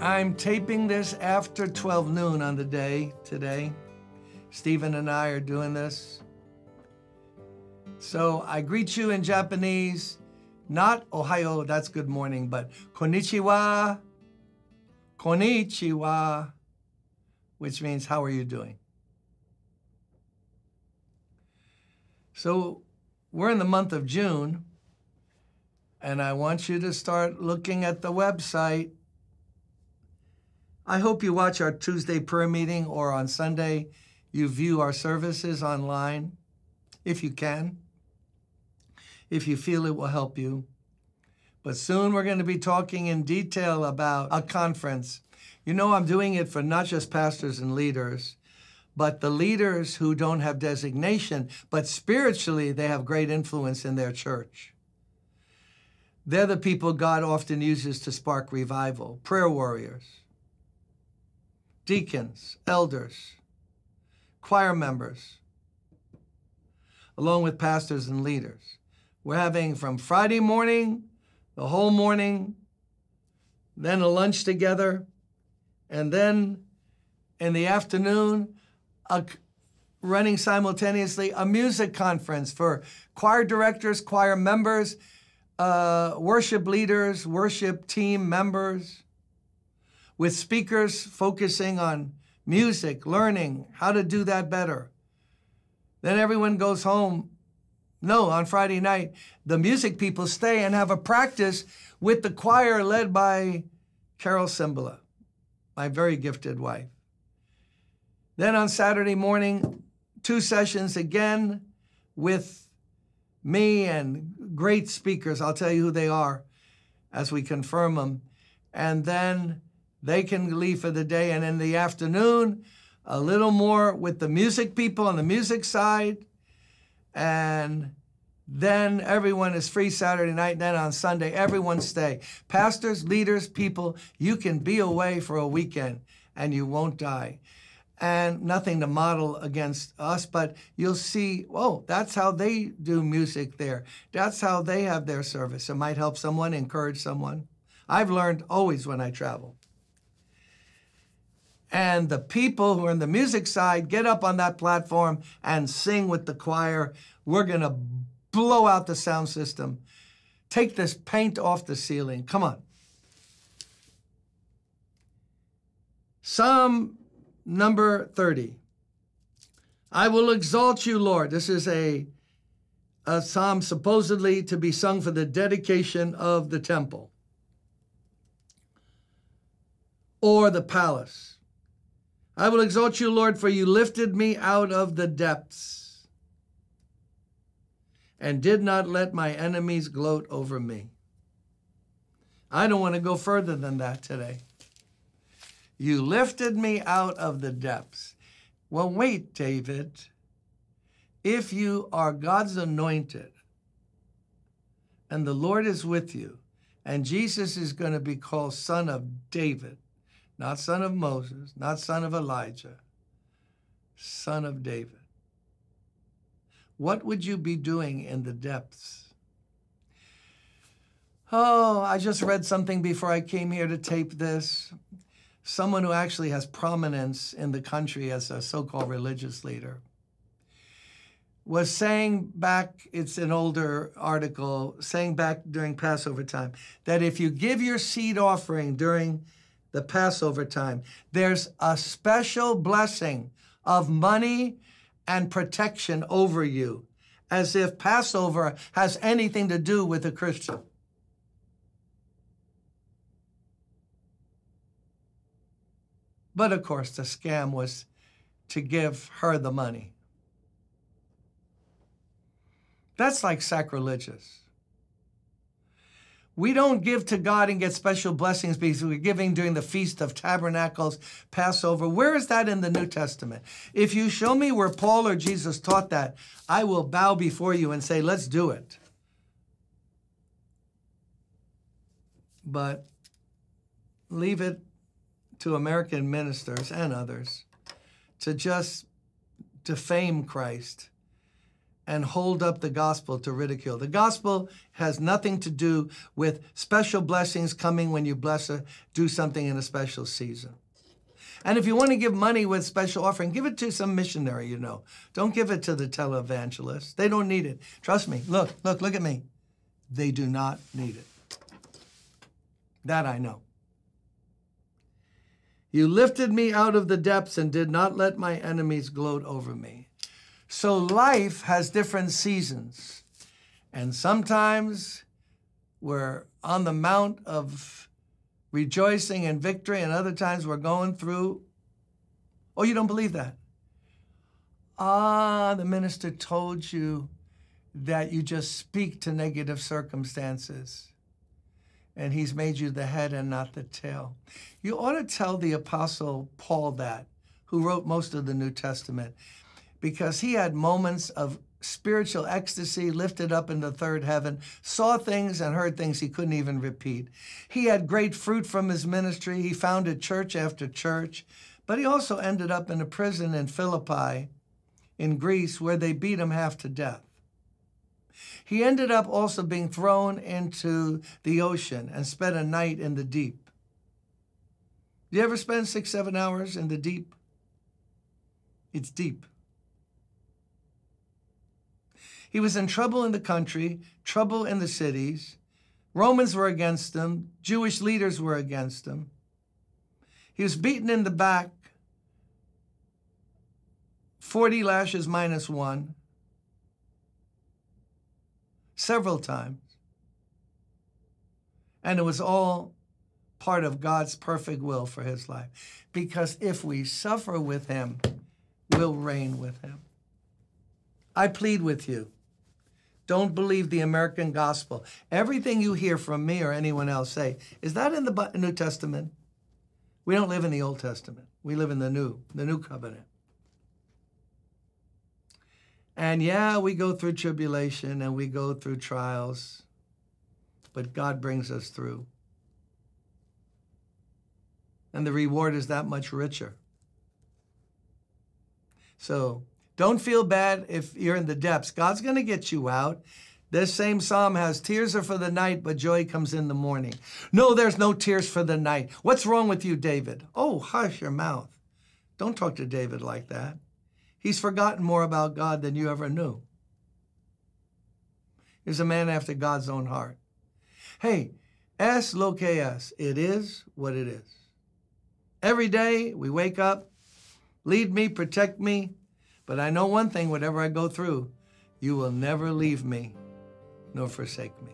I'm taping this after 12 noon on the day today. Stephen and I are doing this. So I greet you in Japanese, not Ohayo, that's good morning, but konnichiwa, konnichiwa, which means how are you doing? So we're in the month of June, and I want you to start looking at the website. I hope you watch our Tuesday prayer meeting, or on Sunday you view our services online, if you can, if you feel it will help you. But soon we're going to be talking in detail about a conference. You know, I'm doing it for not just pastors and leaders, but the leaders who don't have designation, but spiritually they have great influence in their church. They're the people God often uses to spark revival. Prayer warriors, deacons, elders, choir members, along with pastors and leaders. We're having from Friday morning, the whole morning, then a lunch together, and then in the afternoon, running simultaneously a music conference for choir directors, choir members, worship leaders, worship team members, with speakers focusing on music, learning how to do that better. Then everyone goes home. No, on Friday night, the music people stay and have a practice with the choir led by Carol Cymbala, my very gifted wife. Then on Saturday morning, 2 sessions again with me and great speakers. I'll tell you who they are as we confirm them. And then they can leave for the day. And in the afternoon, a little more with the music people on the music side. And then everyone is free Saturday night. Then on Sunday, everyone stay. Pastors, leaders, people, you can be away for a weekend and you won't die. And nothing to model against us, but you'll see, oh, that's how they do music there. That's how they have their service. It might help someone, encourage someone. I've learned always when I travel. And the people who are in the music side get up on that platform and sing with the choir. We're going to blow out the sound system. Take this paint off the ceiling. Come on. Psalm number 30. I will exalt you, Lord. This is a psalm supposedly to be sung for the dedication of the temple or the palace. I will exalt you, Lord, for you lifted me out of the depths and did not let my enemies gloat over me. I don't want to go further than that today. You lifted me out of the depths. Well, wait, David. If you are God's anointed and the Lord is with you, and Jesus is going to be called Son of David, not son of Moses, not son of Elijah, Son of David, what would you be doing in the depths? Oh, I just read something before I came here to tape this. Someone who actually has prominence in the country as a so-called religious leader was saying back, it's an older article, saying back during Passover time, that if you give your seed offering during the Passover time, there's a special blessing of money and protection over you, as if Passover has anything to do with a Christian. But of course, the scam was to give her the money. That's like sacrilegious. We don't give to God and get special blessings because we're giving during the Feast of Tabernacles, Passover. Where is that in the New Testament? If you show me where Paul or Jesus taught that, I will bow before you and say, let's do it. But leave it to American ministers and others to just defame Christ and hold up the gospel to ridicule. The gospel has nothing to do with special blessings coming when you do something in a special season. And if you want to give money with special offering, give it to some missionary you know. Don't give it to the televangelist. They don't need it. Trust me. Look at me. They do not need it. That I know. You lifted me out of the depths and did not let my enemies gloat over me. So life has different seasons. And sometimes we're on the mount of rejoicing and victory, and other times we're going through, oh, you don't believe that? The minister told you that you just speak to negative circumstances, and he's made you the head and not the tail. You ought to tell the Apostle Paul that, who wrote most of the New Testament, because he had moments of spiritual ecstasy, lifted up in the third heaven, saw things and heard things he couldn't even repeat. He had great fruit from his ministry. He founded church after church, but he also ended up in a prison in Philippi in Greece where they beat him half to death. He ended up also being thrown into the ocean and spent a night in the deep. You ever spend 6-7 hours in the deep? It's deep. He was in trouble in the country, trouble in the cities. Romans were against him. Jewish leaders were against him. He was beaten in the back, 40 lashes minus 1, several times. And it was all part of God's perfect will for his life. Because if we suffer with him, we'll reign with him. I plead with you. Don't believe the American gospel. Everything you hear from me or anyone else say, is that in the New Testament? We don't live in the Old Testament. We live in the New Covenant. And yeah, we go through tribulation and we go through trials, but God brings us through. And the reward is that much richer. So, don't feel bad if you're in the depths. God's going to get you out. This same psalm has tears are for the night, but joy comes in the morning. No, there's no tears for the night. What's wrong with you, David? Oh, hush your mouth. Don't talk to David like that. He's forgotten more about God than you ever knew. He's a man after God's own heart. Hey, es lo que es. It is what it is. Every day we wake up, lead me, protect me. But I know one thing, whatever I go through, you will never leave me nor forsake me.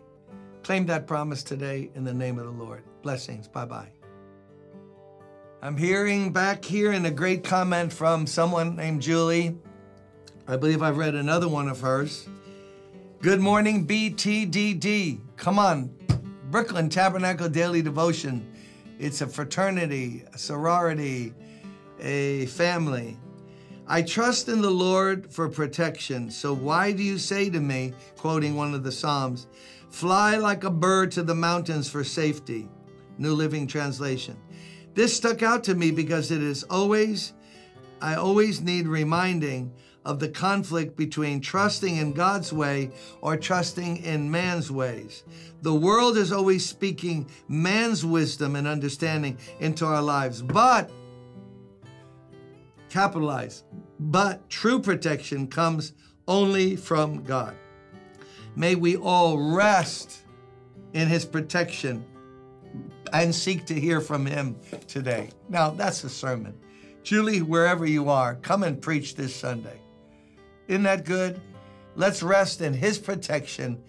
Claim that promise today in the name of the Lord. Blessings. Bye-bye. I'm hearing back here in a great comment from someone named Julie. I believe I've read another one of hers. Good morning, BTDD. Come on, Brooklyn Tabernacle Daily Devotion. It's a fraternity, a sorority, a family. I trust in the Lord for protection. So why do you say to me, quoting one of the Psalms, fly like a bird to the mountains for safety? New Living Translation. This stuck out to me because I always need reminding of the conflict between trusting in God's way or trusting in man's ways. The world is always speaking man's wisdom and understanding into our lives, but capitalize, but true protection comes only from God. May we all rest in his protection and seek to hear from him today. Now, that's a sermon. Julie, wherever you are, come and preach this Sunday. Isn't that good? Let's rest in his protection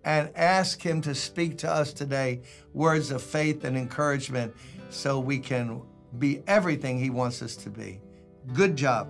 and ask him to speak to us today words of faith and encouragement so we can be everything he wants us to be. Good job.